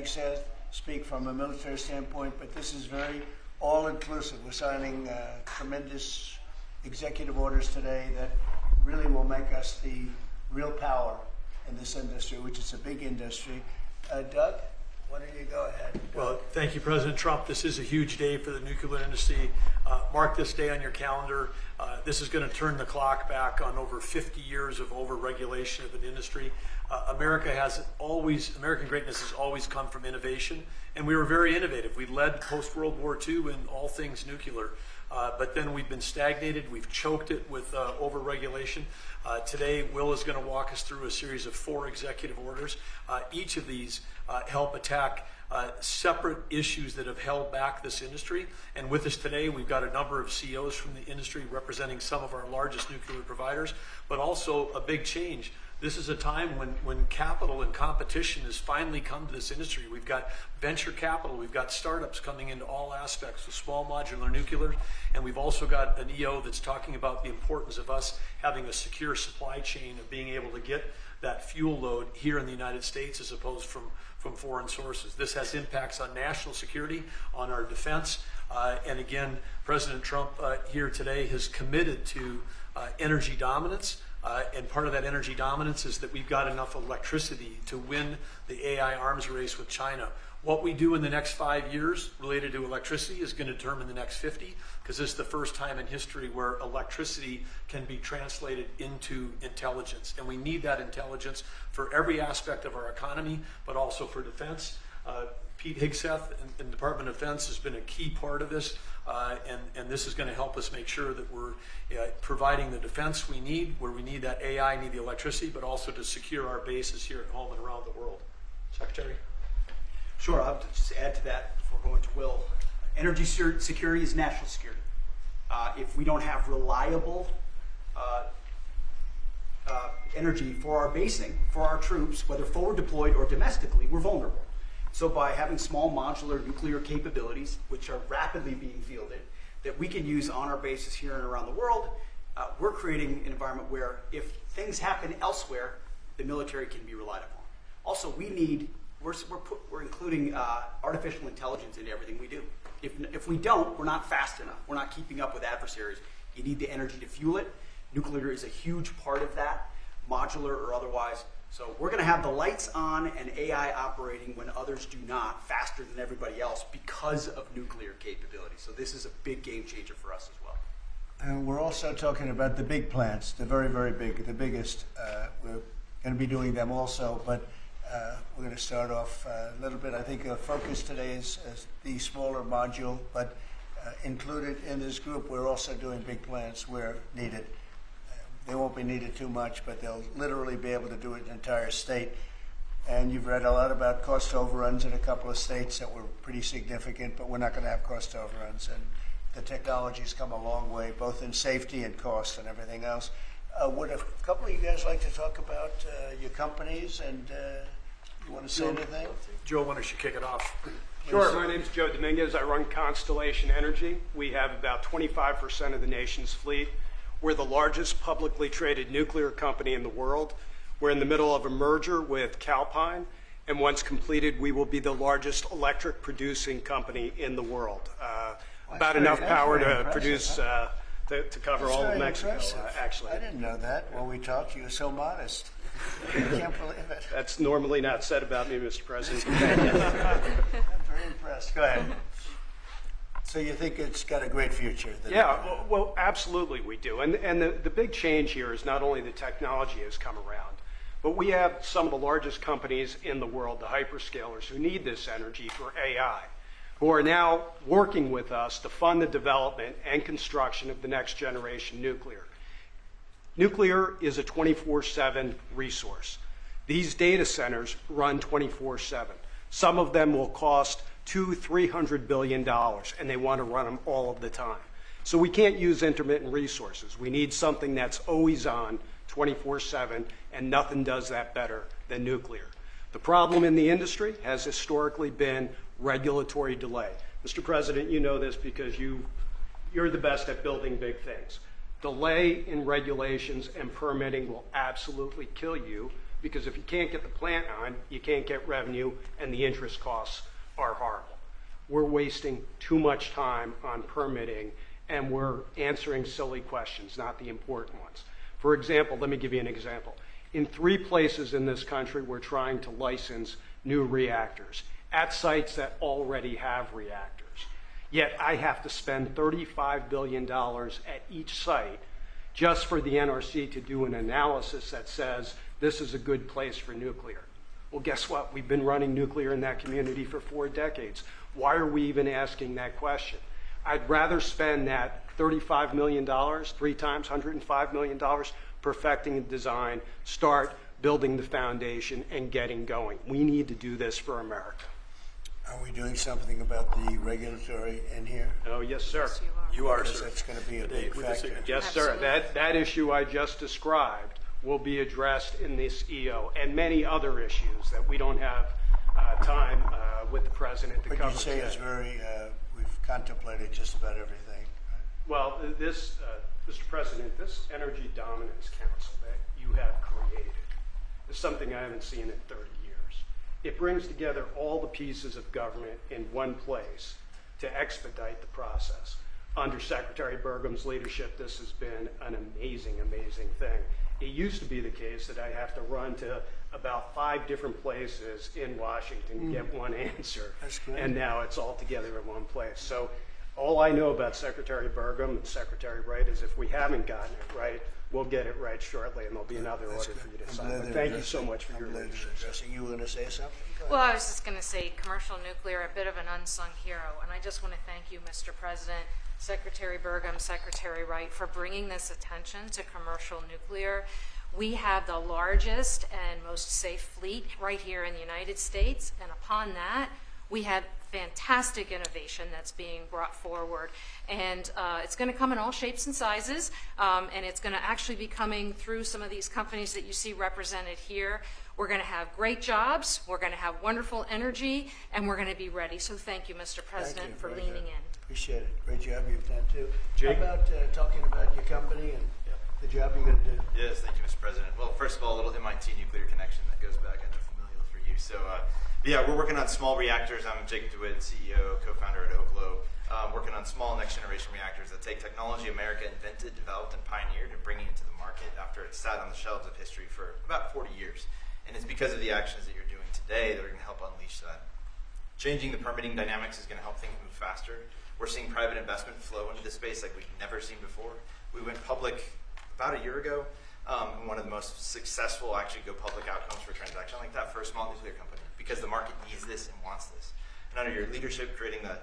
said, speak from a military standpoint, but this is very all-inclusive. We're signing tremendous executive orders today that really will make us the real power in this industry, which is a big industry. Doug, why don't you go ahead? Well, thank you, President Trump. This is a huge day for the nuclear industry. Mark this day on your calendar. This is going to turn the clock back on over 50 years of over-regulation of an industry. American greatness has always come from innovation, and we were very innovative. We led post-World War II in all things nuclear, but then we've been stagnated. We've choked it with over-regulation. Today, Will is going to walk us through a series of 4 executive orders. Each of these help attack separate issues that have held back this industry. And with us today, we've got a number of CEOs from the industry representing some of our largest nuclear providers, but also a big change. This is a time when capital and competition has finally come to this industry. We've got venture capital, we've got startups coming into all aspects of small modular nuclear, and we've also got an EO that's talking about the importance of us having a secure supply chain of being able to get that fuel load here in the United States as opposed from foreign sources. This has impacts on national security, on our defense, and again, President Trump here today has committed to energy dominance. And part of that energy dominance is that we've got enough electricity to win the AI arms race with China. What we do in the next 5 years related to electricity is going to determine the next 50, because this is the first time in history where electricity can be translated into intelligence. And we need that intelligence for every aspect of our economy, but also for defense. Pete Hegseth in the Department of Defense has been a key part of this, and this is going to help us make sure that we're providing the defense we need, where we need that AI, need the electricity, but also to secure our bases here at home and around the world. Secretary? Sure, I'll just add to that before going to Will. Energy security is national security. If we don't have reliable energy for our basing, for our troops, whether forward deployed or domestically, we're vulnerable. So by having small modular nuclear capabilities, which are rapidly being fielded, that we can use on our bases here and around the world, we're creating an environment where if things happen elsewhere, the military can be relied upon. Also, we're including artificial intelligence into everything we do. If we don't, we're not fast enough. We're not keeping up with adversaries. You need the energy to fuel it. Nuclear is a huge part of that, modular or otherwise. So we're going to have the lights on and AI operating when others do not, faster than everybody else because of nuclear capability. So this is a big game changer for us as well. And we're also talking about the big plants, the very, very big, the biggest. We're going to be doing them also, but we're going to start off a little bit. I think our focus today is the smaller module, but included in this group, we're also doing big plants where needed. They won't be needed too much, but they'll literally be able to do it in an entire state. And you've read a lot about cost overruns in a couple of states that were pretty significant, but we're not going to have cost overruns. And the technology's come a long way, both in safety and cost and everything else. Would a couple of you guys like to talk about your companies, and you want to say anything? Joe, why don't you kick it off? Sure, my name's Joe Dominguez. I run Constellation Energy. We have about 25% of the nation's fleet. We're the largest publicly traded nuclear company in the world. We're in the middle of a merger with Calpine, and once completed, we will be the largest electric producing company in the world. About enough power to produce, to cover all of Mexico, actually. I didn't know that. When we talked, you were so modest. I can't believe it. That's normally not said about me, Mr. President. I'm very impressed. Go ahead. So you think it's got a great future? Yeah, well, absolutely we do. And the big change here is not only the technology has come around, but we have some of the largest companies in the world, the hyperscalers, who need this energy for AI, who are now working with us to fund the development and construction of the next generation nuclear. Nuclear is a 24/7 resource. These data centers run 24/7. Some of them will cost $200–300 billion, and they want to run them all of the time. So we can't use intermittent resources. We need something that's always on, 24/7, and nothing does that better than nuclear. The problem in the industry has historically been regulatory delay. Mr. President, you know this because you're the best at building big things. Delay in regulations and permitting will absolutely kill you because if you can't get the plant on, you can't get revenue, and the interest costs are horrible. We're wasting too much time on permitting, and we're answering silly questions, not the important ones. For example, let me give you an example. In 3 places in this country, we're trying to license new reactors at sites that already have reactors. Yet I have to spend $35 billion at each site just for the NRC to do an analysis that says this is a good place for nuclear. Well, guess what? We've been running nuclear in that community for 4 decades. Why are we even asking that question? I'd rather spend that $35 million, 3 times $105 million, perfecting a design, start building the foundation, and getting going. We need to do this for America. Are we doing something about the regulatory in here? Oh, yes, sir. Yes, you You are, Because sir. that's going to be a Today big with the factor. signature. Yes, sir. Absolutely. That issue I just described will be addressed in this EO, and many other issues that we don't have time with the president to But cover you say today. it's very, we've contemplated just about everything. Well, this, Mr. President, this Energy Dominance Council that you have created is something I haven't seen in 30 years. It brings together all the pieces of government in one place to expedite the process. Under Secretary Burgum's leadership, this has been an amazing, amazing thing. It used to be the case that I have to run to about 5 different places in Washington to get one answer. That's great. And now it's all together in one place. So all I know about Secretary Burgum and Secretary Wright is if we haven't gotten it right, we'll get it right shortly, and there'll be another That's order good. for you to I'm sign. glad But they're thank you addressing- so much for I'm your glad they're leadership. addressing. You were going to say something? Go ahead. Well, I was just going to say commercial nuclear, a bit of an unsung hero. And I just want to thank you, Mr. President, Secretary Burgum, Secretary Wright, for bringing this attention to commercial nuclear. We have the largest and most safe fleet right here in the United States. And upon that, we have fantastic innovation that's being brought forward. And it's going to come in all shapes and sizes. And it's going to actually be coming through some of these companies that you see represented here. We're going to have great jobs, we're going to have wonderful energy, and we're going to be ready. So thank you, Mr. President, you. for Very leaning good. in. Appreciate it. Great job you've done too. Jake? How about talking about your company and the job you're going to do? Yes, thank you, Mr. President. Well, first of all, a little MIT nuclear connection that goes back. I know familial for you. So, yeah, we're working on small reactors. I'm Jacob DeWitt, CEO, co-founder at Oklo. Working on small next-generation reactors that take technology America invented, developed, and pioneered and bringing it to the market after it sat on the shelves of history for about 40 years. And it's because of the actions that you're doing today that are going to help unleash that. Changing the permitting dynamics is going to help things move faster. We're seeing private investment flow into this space like we've never seen before. We went public about a year ago, and one of the most successful actually go public outcomes for a transaction like that for a small nuclear company, because the market needs this and wants this. And under your leadership, creating the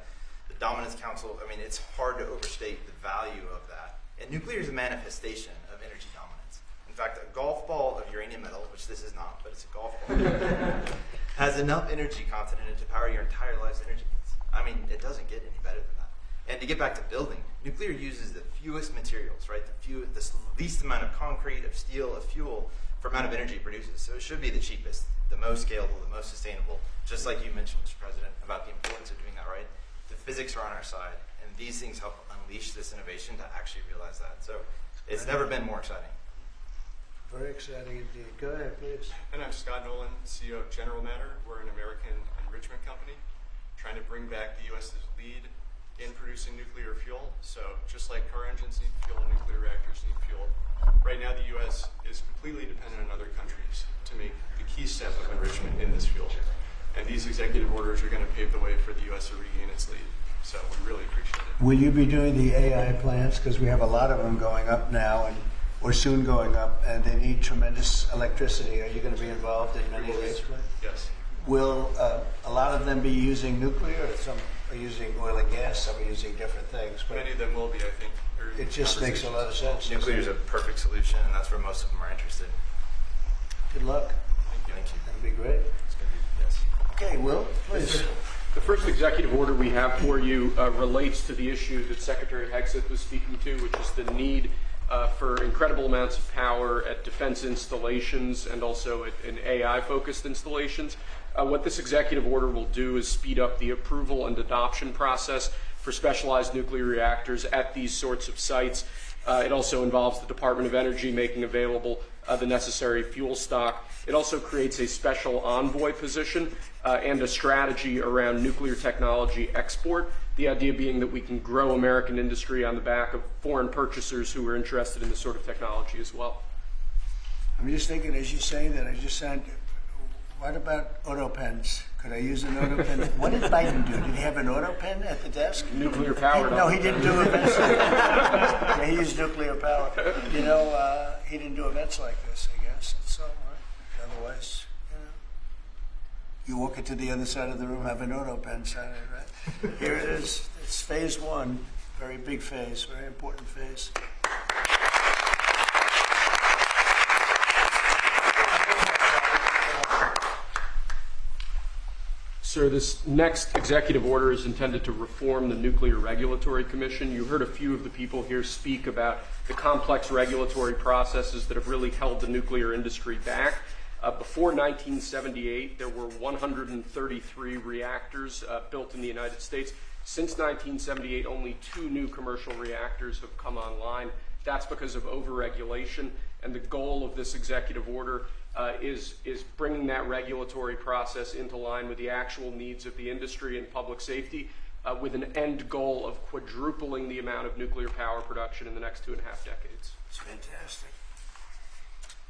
Dominance Council, I mean, it's hard to overstate the value of that. And nuclear is a manifestation of energy dominance. In fact, a golf ball of uranium metal, which this is not, but it's a golf ball, has enough energy content in it to power your entire life's energy needs. I mean, it doesn't get any better than that. And to get back to building, nuclear uses the fewest materials, right? The least amount of concrete, of steel, of fuel for amount of energy it produces. So it should be the cheapest, the most scalable, the most sustainable, just like you mentioned, Mr. President, about the importance of doing that, right? The physics are on our side, and these things help unleash this innovation to actually realize that. So it's never been more exciting. Very exciting indeed. Go ahead, please. And I'm Scott Nolan, CEO of General Matter. We're an American enrichment company trying to bring back the U.S.'s lead in producing nuclear fuel. So just like car engines need fuel, nuclear reactors need fuel. Right now, the U.S. is completely dependent on other countries to make the key step of enrichment in this fuel. And these executive orders are going to pave the way for the U.S. to regain its lead. So we really appreciate it. Will you be doing the AI plants? Because we have a lot of them going up now, and or soon going up, and they need tremendous electricity. Are you going to be involved in many of these plants? Yes. Will a lot of them be using nuclear, or some are using oil and gas, some are using different things? But Many of them will be, I think. or it just makes a lot of sense. Nuclear is a perfect solution, and that's where most of them are interested. Good luck. Thank you. That'll be great. It's going to be, yes. Okay, Will, please. The first executive order we have for you relates to the issue that Secretary Hegseth was speaking to, which is the need for incredible amounts of power at defense installations and also in AI-focused installations. What this executive order will do is speed up the approval and adoption process for specialized nuclear reactors at these sorts of sites. It also involves the Department of Energy making available the necessary fuel stock It also creates a special envoy position and a strategy around nuclear technology export, the idea being that we can grow American industry on the back of foreign purchasers who are interested in this sort of technology as well. I'm just thinking, as you say that, I just said, what about auto pens? Could I use an auto pen? What did Biden do? Did he have an auto pen at the desk? Nuclear powered. No, he didn't do events like yeah, he used nuclear power. You know, he didn't do events like this, I guess. It's all right. Otherwise, you walk into the other side of the room, have an auto pen sign it, right? Here it is. It's phase one. Very big phase, very important phase. Sir, this next executive order is intended to reform the Nuclear Regulatory Commission. You heard a few of the people here speak about the complex regulatory processes that have really held the nuclear industry back. Before 1978, there were 133 reactors built in the United States. Since 1978, only 2 new commercial reactors have come online. That's because of overregulation, and the goal of this executive order is bringing that regulatory process into line with the actual needs of the industry and public safety, with an end goal of quadrupling the amount of nuclear power production in the next 2.5 decades. It's fantastic.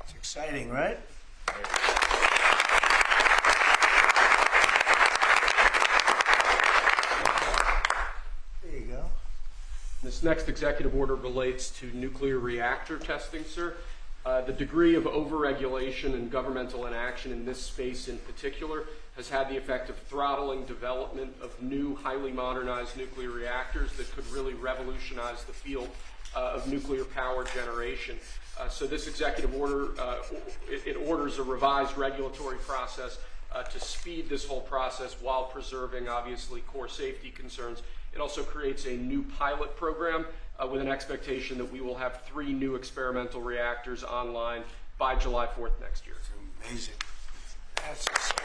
It's exciting, right? There you go. This next executive order relates to nuclear reactor testing, sir. The degree of overregulation and governmental inaction in this space in particular has had the effect of throttling development of new, highly modernized nuclear reactors that could really revolutionize the field of nuclear power generation. So this executive order, it orders a revised regulatory process to speed this whole process while preserving, obviously, core safety concerns. It also creates a new pilot program with an expectation that we will have 3 new experimental reactors online by July 4th next year. It's amazing. That's exciting.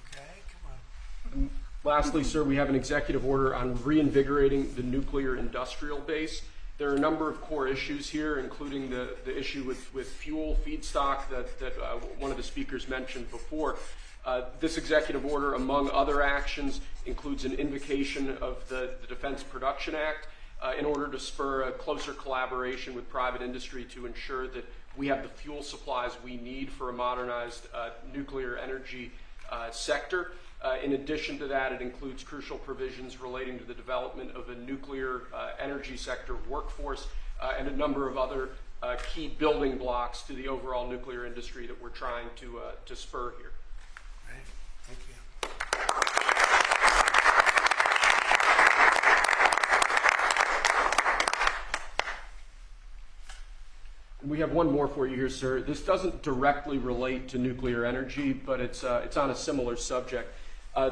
Okay, come on. Lastly, sir, we have an executive order on reinvigorating the nuclear industrial base. There are a number of core issues here, including the issue with fuel feedstock that one of the speakers mentioned before. This executive order, among other actions, includes an invocation of the Defense Production Act in order to spur a closer collaboration with private industry to ensure that we have the fuel supplies we need for a modernized nuclear energy sector. In addition to that, it includes crucial provisions relating to the development of a nuclear energy sector workforce and a number of other key building blocks to the overall nuclear industry that we're trying to spur here. Great. Thank you. We have one more for you here, sir. This doesn't directly relate to nuclear energy, but it's on a similar subject.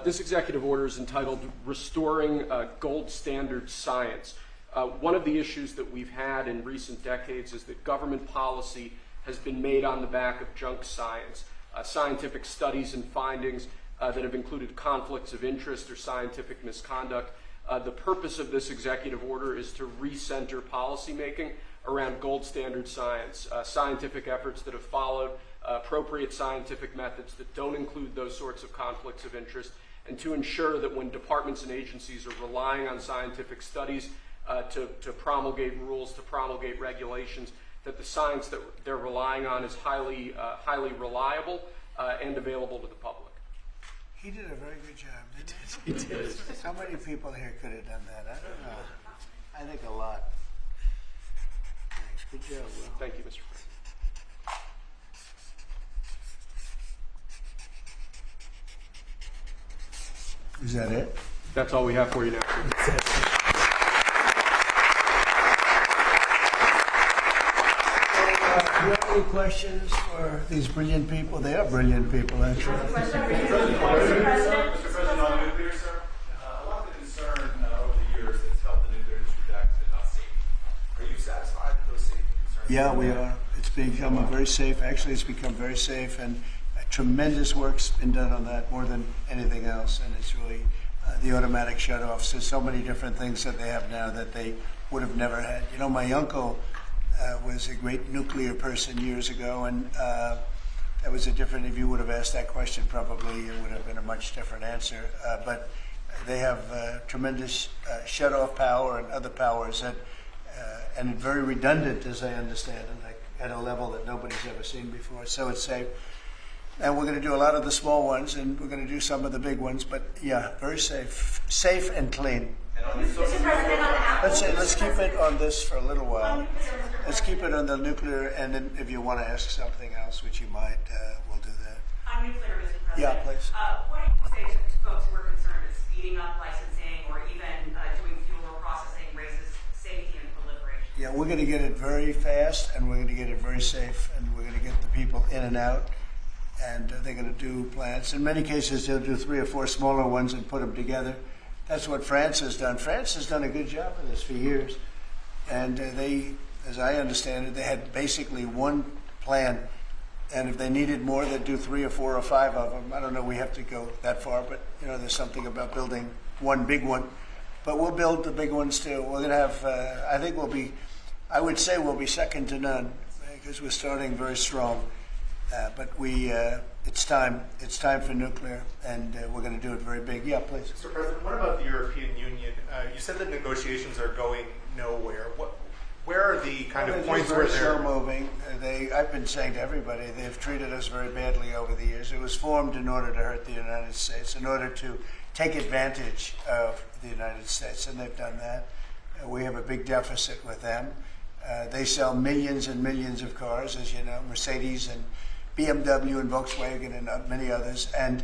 This executive order is entitled Restoring Gold Standard Science. One of the issues that we've had in recent decades is that government policy has been made on the back of junk science, scientific studies and findings that have included conflicts of interest or scientific misconduct. The purpose of this executive order is to recenter policymaking around gold standard science, scientific efforts that have followed appropriate scientific methods that don't include those sorts of conflicts of interest, and to ensure that when departments and agencies are relying on scientific studies to promulgate rules, to promulgate regulations, that the science that they're relying on is highly reliable and available to the public. He did a very good job, didn't he? He did. How many people here could have done that? I don't know. I think a lot. Thanks. Good job, Will. Thank you, Mr. President. Is that it? That's all we have for you now. Do you have any questions for these brilliant people? They are brilliant people, actually. Mr. President, on nuclear, sir, a lot of the concern over the years that's held the nuclear industry back is about safety. Are you satisfied with those safety concerns? Yeah, we are. It's become very safe. Actually, it's become very safe, and tremendous work's been done on that, more than anything else. And it's really the automatic shutoffs. There's so many different things that they have now that they would have never had. You know, my uncle was a great nuclear person years ago, and that was a different, if you would have asked that question, probably it would have been a much different answer. But they have tremendous shut-off power and other powers that, and very redundant, as I understand it, like at a level that nobody's ever seen before. So it's safe. And we're going to do a lot of the small ones, and we're going to do some of the big ones. But yeah, very safe and clean. And on the social Let's keep it on this for a little while. Let's keep it on the nuclear, and then if you want to ask something else, which you might, we'll do that. On nuclear, Mr. President. Yeah, please. What do you say to folks who are concerned that speeding up licensing or even doing fuel processing raises safety and proliferation? Yeah, we're going to get it very fast, and we're going to get it very safe, and we're going to get the people in and out, and they're going to do plants. In many cases, they'll do 3 or 4 smaller ones and put them together. That's what France has done. France has done a good job of this for years, and they, as I understand it, they had basically one plan, and if they needed more, they'd do 3 or 4 or 5 of them. I don't know, we have to go that far, but you know, there's something about building one big one. But we'll build the big ones too. We're going to have, I think I would say we'll be second to none, because we're starting very strong. But it's time for nuclear, and we're going to do it very big. Yeah, please. Mr. President, what about the European Union? You said that negotiations are going nowhere. Where are the kind of points where they're slow moving? I've been saying to everybody, they've treated us very badly over the years. It was formed in order to hurt the United States, in order to take advantage of the United States, and they've done that. We have a big deficit with them. They sell millions and millions of cars, as you know, Mercedes and BMW and Volkswagen and many others, and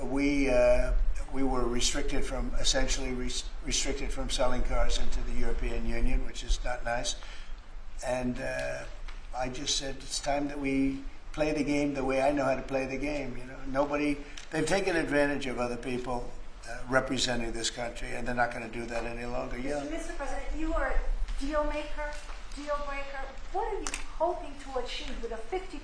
we were essentially restricted from selling cars into the European Union, which is not nice. And I just said it's time that we play the game the way I know how to play the game. You know, they've taken advantage of other people representing this country, and they're not going to do that any longer. Yeah. Mr. President, you are a deal maker, deal breaker. What are you hoping to achieve with a 50%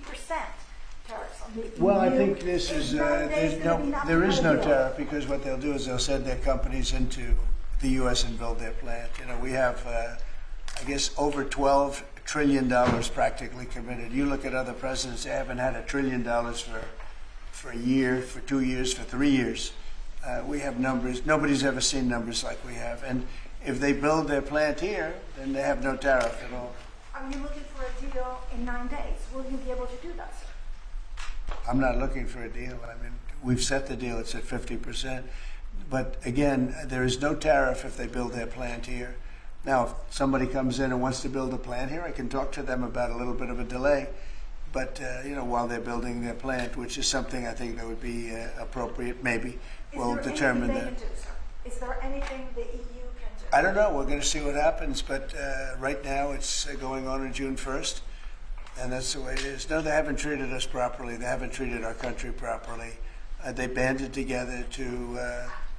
tariffs on the EU? Well, I think this is there is no tariff, because what they'll do is they'll send their companies into the U.S. and build their plant. You know, we have I guess over $12 trillion practically committed. You look at other presidents; they haven't had $1 trillion for a year, for 2 years, for 3 years. We have numbers. Nobody's ever seen numbers like we have. And if they build their plant here, then they have no tariff at all. Are you looking for a deal in 9 days? Will you be able to do that, sir? I'm not looking for a deal. I mean, we've set the deal. It's at 50%. But again, there is no tariff if they build their plant here. Now, if somebody comes in and wants to build a plant here, I can talk to them about a little bit of a delay. But, you know, while they're building their plant, which is something I think that would be appropriate, maybe, we'll determine that. Is there anything they can do, sir? Is there anything the EU can do? I don't know. We're going to see what happens. But right now it's going on June 1st. And that's the way it is. No, they haven't treated us properly. They haven't treated our country properly. They banded together to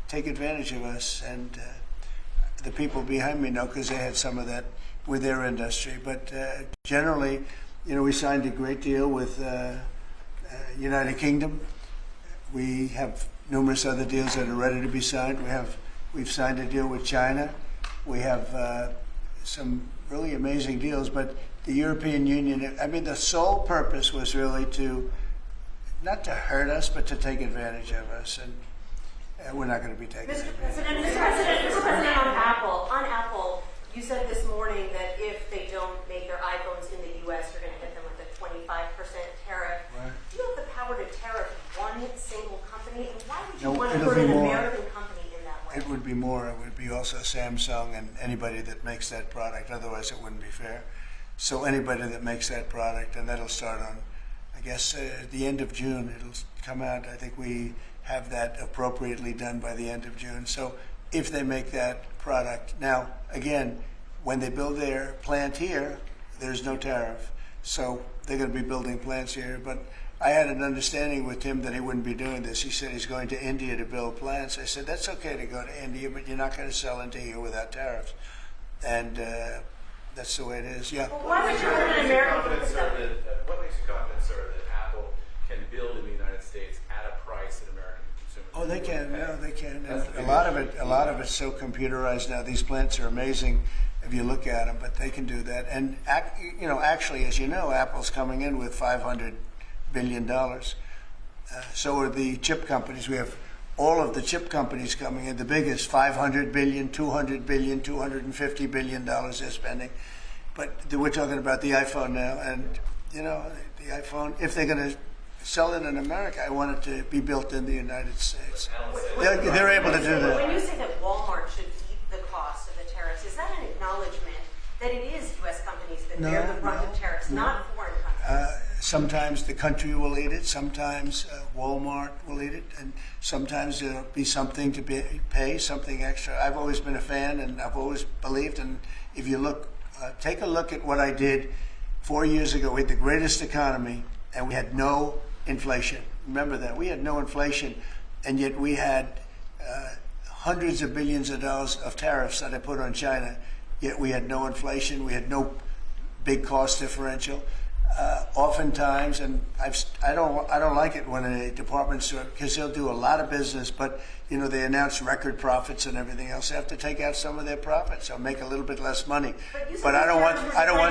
take advantage of us. And the people behind me know, because they had some of that with their industry. But generally, you know, we signed a great deal with United Kingdom. We have numerous other deals that are ready to be signed. We've signed a deal with China. We have some really amazing deals. But the European Union, I mean, the sole purpose was really not to hurt us, but to take advantage of us. And we're not going to be taking Mr. advantage. Mr. President, on Apple, you said this morning that if they don't make their iPhones in the U.S., you're going to hit them with a 25% tariff. Right. Do you have the power to tariff one single company? And why would you No, want to it'll hurt be an more. American company in that way? It would be more. It would be also Samsung and anybody that makes that product. Otherwise, it wouldn't be fair. So anybody that makes that product, and that'll start on, I guess, at the end of June. It'll come out. I think we have that appropriately done by the end of June. So if they make that product. Now, again, when they build their plant here, there's no tariff. So they're going to be building plants here. But I had an understanding with him that he wouldn't be doing this. He said he's going to India to build plants. I said, that's okay to go to India, but you're not going to sell into here without tariffs. And that's the way it is. Yeah. Well, why would you hurt an American What makes company? you confident, sir, that Apple can build in the United States at a price that American consumers? Oh, they can. will pay? No, they can. That's And the a lot of it's so computerized now. These plants are amazing. if you look at them, but they can do that. And actually, as you know, Apple's coming in with $500 billion. So are the chip companies. We have all of the chip companies coming in. The biggest, $500 billion, $200 billion, $250 billion they're spending. But we're talking about the iPhone now, and the iPhone, if they're going to sell it in America, I want it to be built in the United States. They're able to do that. When you say that Walmart should eat the cost of the tariffs, is that an acknowledgement that it is U.S. companies that bear the brunt of tariffs, not foreign countries? Sometimes the country will eat it, sometimes Walmart will eat it, and sometimes there'll be something to pay, something extra. I've always been a fan, and I've always believed, and if you look, take a look at what I did 4 years ago. We had the greatest economy, and we had no inflation. Remember that. We had no inflation, and yet we had hundreds of billions of dollars of tariffs that I put on China, yet we had no inflation, we had no big cost differential. Oftentimes, and I don't like it when a department store, because they'll do a lot of business, but they announce record profits and everything else. They have to take out some of their profits or make a little bit less money. But I don't want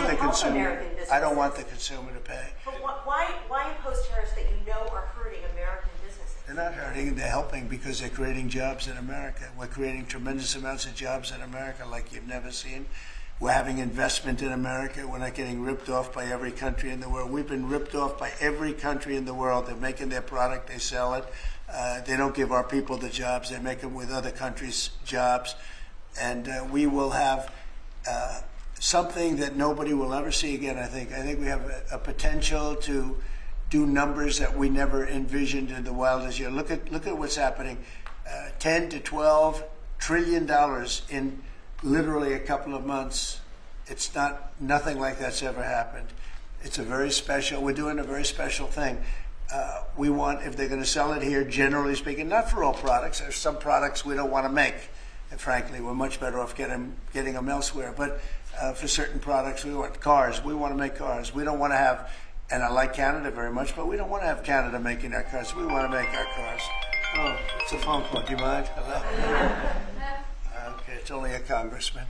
the consumer. I don't want the consumer to pay. But why impose tariffs that you know are hurting American businesses? They're not hurting. They're helping because they're creating jobs in America. We're creating tremendous amounts of jobs in America like you've never seen. We're having investment in America. We're not getting ripped off by every country in the world. We've been ripped off by every country in the world. They're making their product, they sell it. They don't give our people the jobs. They make them with other countries' jobs. And we will have something that nobody will ever see again, I think. I think we have a potential to do numbers that we never envisioned in the wildest year. Look at what's happening. 10 to 12 trillion dollars in literally a couple of months. It's nothing like that's ever happened. It's we're doing a very special thing. We want, if they're going to sell it here, generally speaking, not for all products. There's some products we don't want to make. And frankly, we're much better off getting them elsewhere. But for certain products, we want cars. We want to make cars. We don't want to have, and I like Canada very much, but we don't want to have Canada making our cars. We want to make our cars. Oh, it's a phone call. Do you mind? Hello? Okay, it's only a congressman.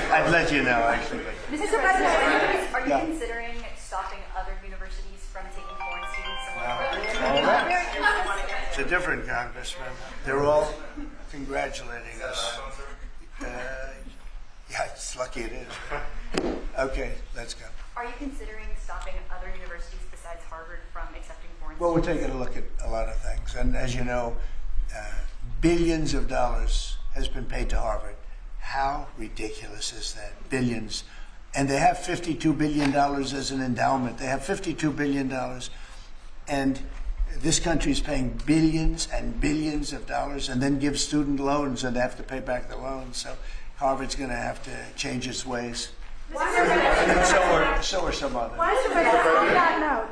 I'd let you know, actually. Mr. President, are you Yeah. considering stopping other universities from taking foreign students? It's a different congressman. They're all congratulating us. Yeah, it's lucky it is. Okay, let's go. Are you considering stopping other universities besides Harvard from accepting foreign Well, we're students? taking a look at a lot of things. And as you know, billions of dollars has been paid to Harvard. How ridiculous is that? Billions. And they have $52 billion as an endowment. They have $52 billion. And this country is paying billions and billions of dollars and then gives student loans, and they have to pay back the loans. So Harvard's going to have to change its ways. And so are some others. Mr. President,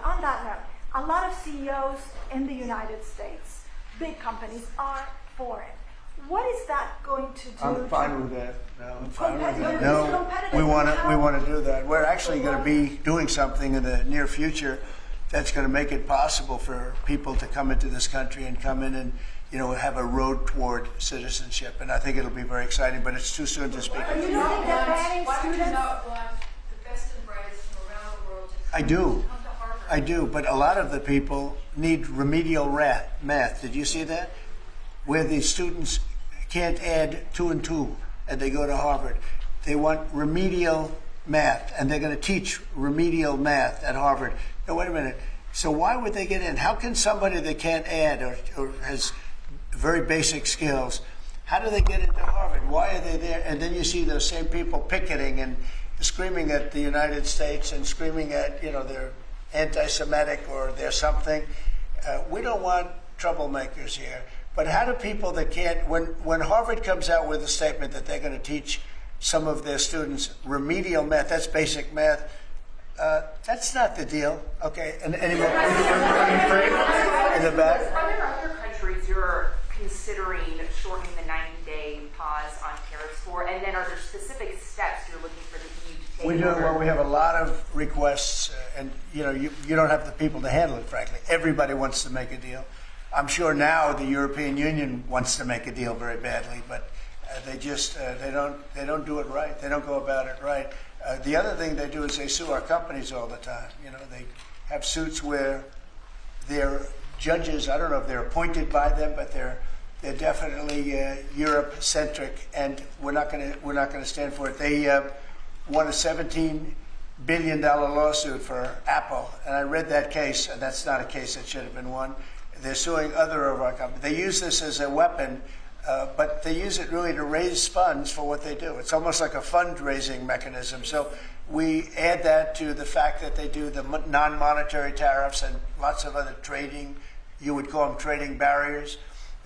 on that note, a lot of CEOs in the United States, big companies, are for it. What is that going to do? I'm fine with that. No, I'm fine with that. Competitive. No, Competitive. we want to do that. We're actually going to be doing something in the near future that's going to make it possible for people to come into this country and come in and have a road toward citizenship. And I think it'll be very exciting, but it's too soon to speak. You don't think that banning Why would you students? not want the best and brightest from around the world to I do. come to Harvard? I do, but a lot of the people need remedial math. Did you see that? Where the students can't add 2 and 2 and they go to Harvard. They want remedial math, and they're going to teach remedial math at Harvard. Now, wait a minute. So why would they get in? How can somebody that can't add or has very basic skills, how do they get into Harvard? Why are they there? And then you see those same people picketing and screaming at the United States and screaming at, they're anti-Semitic or they're something. We don't want troublemakers here. But how do people that can't, when Harvard comes out with a statement that they're going to teach some of their students remedial math, that's basic math, that's not the deal. Okay, and anymore? In the back? Are there other countries you're considering shortening the 90-day pause on tariffs for? And then are there specific steps you're looking for the EU to take? We do. Well, we have a lot of requests, and you don't have the people to handle it, frankly. Everybody wants to make a deal. I'm sure now the European Union wants to make a deal very badly, but they just they don't do it right. They don't go about it right. The other thing they do is they sue our companies all the time. You know, they have suits where their judges, I don't know if they're appointed by them, but they're definitely Europe-centric, and we're not going to stand for it. They won a $17 billion lawsuit for Apple, and I read that case, and that's not a case that should have been won. They're suing other of our companies. They use this as a weapon, but they use it really to raise funds for what they do. It's almost like a fundraising mechanism. So we add that to the fact that they do the non-monetary tariffs and lots of other trading, you would call them trading barriers.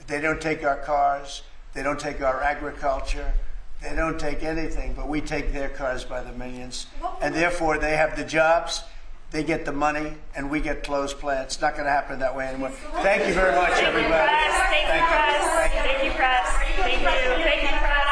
They don't take our cars. They don't take our agriculture. They don't take anything, but we take their cars by the millions. And therefore, they have the jobs, they get the money, and we get closed plants. It's not going to happen that way anymore. Thank you very much, everybody. Thank you, press. Thank you, press. Thank you, press. Thank you, press.